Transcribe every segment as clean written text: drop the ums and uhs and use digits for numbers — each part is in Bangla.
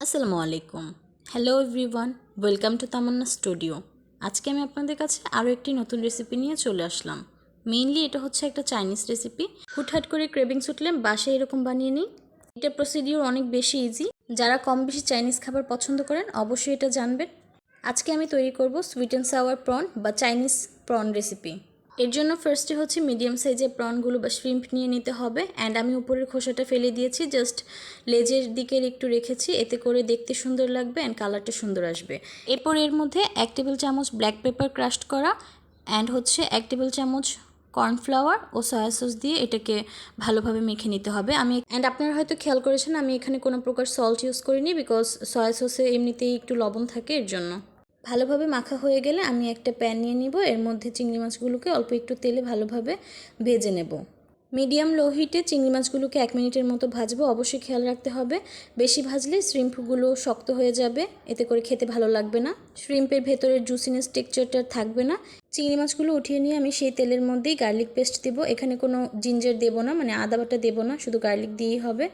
আসসালামু আলাইকুম। Hello everyone, welcome to Tamanna studio. আজকে আমি আপনাদের কাছে আরও একটি নতুন রেসিপি নিয়ে চলে আসলাম। মেইনলি এটা হচ্ছে একটা চাইনিজ রেসিপি। হুটহাট করে ক্রেভিংস উঠলে বাসায় এরকম বানিয়ে নিই। এটা প্রসিডিওর অনেক বেশি ইজি। যারা কম বেশি চাইনিজ খাবার পছন্দ করেন অবশ্যই এটা জানবেন। আজকে আমি তৈরি করব সুইট অ্যান্ড সাওয়ার প্রন বা চাইনিজ প্রন রেসিপি। এর জন্য ফার্স্টে হচ্ছে মিডিয়াম সাইজের প্রনগুলো বা শ্রিম্প নিয়ে নিতে হবে। অ্যান্ড আমি উপরের খোসাটা ফেলে দিয়েছি, জাস্ট লেজের দিকের একটু রেখেছি, এতে করে দেখতে সুন্দর লাগবে অ্যান্ড কালারটা সুন্দর আসবে। এরপর এর মধ্যে 1 টেবিল চামচ ব্ল্যাক পেপার ক্রাশড করা অ্যান্ড হচ্ছে 1 টেবিল চামচ কর্নফ্লাওয়ার ও সয়া সস দিয়ে এটাকে ভালোভাবে মেখে নিতে হবে। আপনারা হয়তো খেয়াল করেছেন আমি এখানে কোনো প্রকার সল্ট ইউজ করিনি, বিকজ সয়া সসে এমনিতেই একটু লবণ থাকে, এর জন্য। ভালোভাবে মাখা হয়ে গেলে আমি একটা প্যান নিয়ে নিব। এর মধ্যে চিংড়ি মাছগুলোকে অল্প একটু তেলে ভালোভাবে ভেজে নেব। মিডিয়াম লো হিটে চিংড়ি মাছগুলোকে 1 মিনিটের মতো ভাজবো। অবশ্যই খেয়াল রাখতে হবে, বেশি ভাজলে শ্রিম্পগুলো শক্ত হয়ে যাবে, এতে করে খেতে ভালো লাগবে না। শ্রিম্পের ভেতরের জুসিনেস টেক্সচারটা থাকবে না। চিংড়ি মাছগুলো উঠিয়ে নিয়ে আমি সেই তেলের মধ্যেই গার্লিক পেস্ট দেবো। এখানে কোনো জিঞ্জার দেবো না, মানে আদা বাটা দেবো না, শুধু গার্লিক দিয়েই হবে।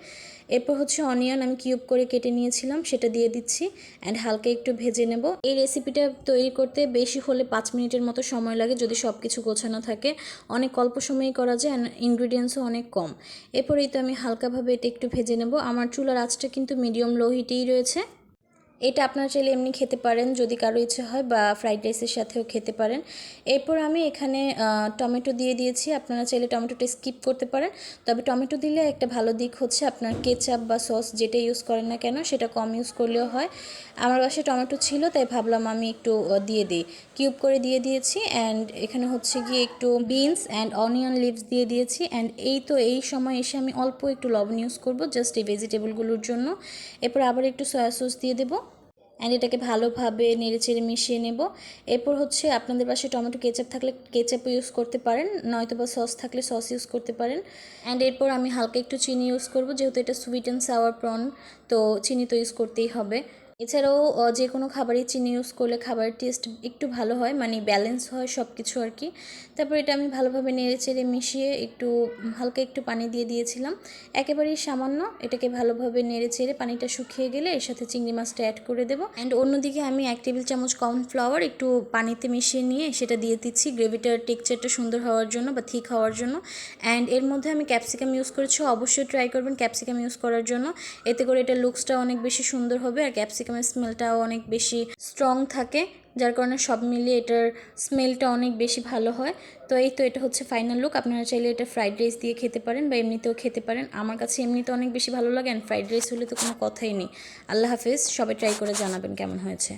এরপর হচ্ছে অনিয়ন আমি কিউব করে কেটে নিয়েছিলাম, সেটা দিয়ে দিচ্ছি অ্যান্ড হালকা একটু ভেজে নেব। এই রেসিপিটা তৈরি করতে বেশি হলে 5 মিনিটের মতো সময় লাগে, যদি সব কিছু গোছানো থাকে। অনেক অল্প সময়েই করা যায় অ্যান্ড ইনগ্রিডিয়েন্টসও অনেক কম। এরপরেই তো আমি হালকাভাবে এটা একটু ভেজে নেব। আমার চুলার আঁচটা কিন্তু মিডিয়াম লো হিটেই রয়েছে। এটা আপনারা চাইলে এমনি খেতে পারেন যদি কারো ইচ্ছে হয়, বা ফ্রাইড রাইসের সাথেও খেতে পারেন। এরপর আমি এখানে টমেটো দিয়ে দিয়েছি। আপনারা চাইলে টমেটোটা স্কিপ করতে পারেন, তবে টমেটো দিলে একটা ভালো দিক হচ্ছে আপনার কেচাপ বা সস যেটা ইউজ করেন না কেন সেটা কম ইউজ করলেও হয়। আমার বাসায় টমেটো ছিল তাই ভাবলাম আমি একটু দিয়ে দিই, কিউব করে দিয়ে দিয়েছি। অ্যান্ড এখানে হচ্ছে গিয়ে একটু বিনস অ্যান্ড অনিয়ন লিভস দিয়ে দিয়েছি। অ্যান্ড এই সময় এসে আমি অল্প একটু লবণ ইউজ করব জাস্ট এই ভেজিটেবলগুলোর জন্য। এরপর আবার একটু সয়া সস দিয়ে দেবো অ্যান্ড এটাকে ভালোভাবে নেড়েচেড়ে মিশিয়ে নেব। এরপর হচ্ছে আপনাদের পাশে টমেটো কেচাপ থাকলে কেচাপও ইউজ করতে পারেন, নয়তো বা সস থাকলে সস ইউজ করতে পারেন। অ্যান্ড এরপর আমি হালকা একটু চিনি ইউজ করব, যেহেতু এটা সুইট অ্যান্ড সাওয়ার প্রন, তো চিনি তো ইউজ করতেই হবে। এছাড়াও যে কোনো খাবারই চিনি ইউজ করলে খাবারের টেস্ট একটু ভালো হয়, মানে ব্যালেন্স হয় সব কিছু আর কি। তারপর এটা আমি ভালোভাবে নেড়েচেড়ে মিশিয়ে একটু হালকা একটু পানি দিয়ে দিয়েছিলাম, একেবারেই সামান্য। এটাকে ভালোভাবে নেড়েচেড়ে পানিটা শুকিয়ে গেলে এর সাথে চিংড়ি মাছটা অ্যাড করে দেবো। অ্যান্ড অন্যদিকে আমি 1 টেবিল চামচ কর্নফ্লাওয়ার একটু পানিতে মিশিয়ে নিয়ে সেটা দিয়ে দিচ্ছি গ্রেভিটার টেক্সচারটা সুন্দর হওয়ার জন্য বা থিক হওয়ার জন্য। অ্যান্ড এর মধ্যে আমি ক্যাপসিকাম ইউজ করেছি, অবশ্যই ট্রাই করবেন ক্যাপসিকাম ইউজ করার জন্য, এতে করে এটা লুকসটা অনেক বেশি সুন্দর হবে আর ক্যাপসিকামের স্মেলটাও অনেক বেশি স্ট্রং থাকে, যার কারণে সব মিলিয়ে এটার স্মেলটা অনেক বেশি ভালো হয়। তো এই তো এটা হচ্ছে ফাইনাল লুক। আপনারা চাইলে এটা ফ্রাইড রাইস দিয়ে খেতে পারেন বা এমনিতেও খেতে পারেন। আমার কাছে এমনিতে অনেক বেশি ভালো লাগে, অ্যান্ড ফ্রাইড রাইস হলে তো কোনো কথাই নেই। আল্লাহ হাফেজ, সবাই ট্রাই করে জানাবেন কেমন হয়েছে।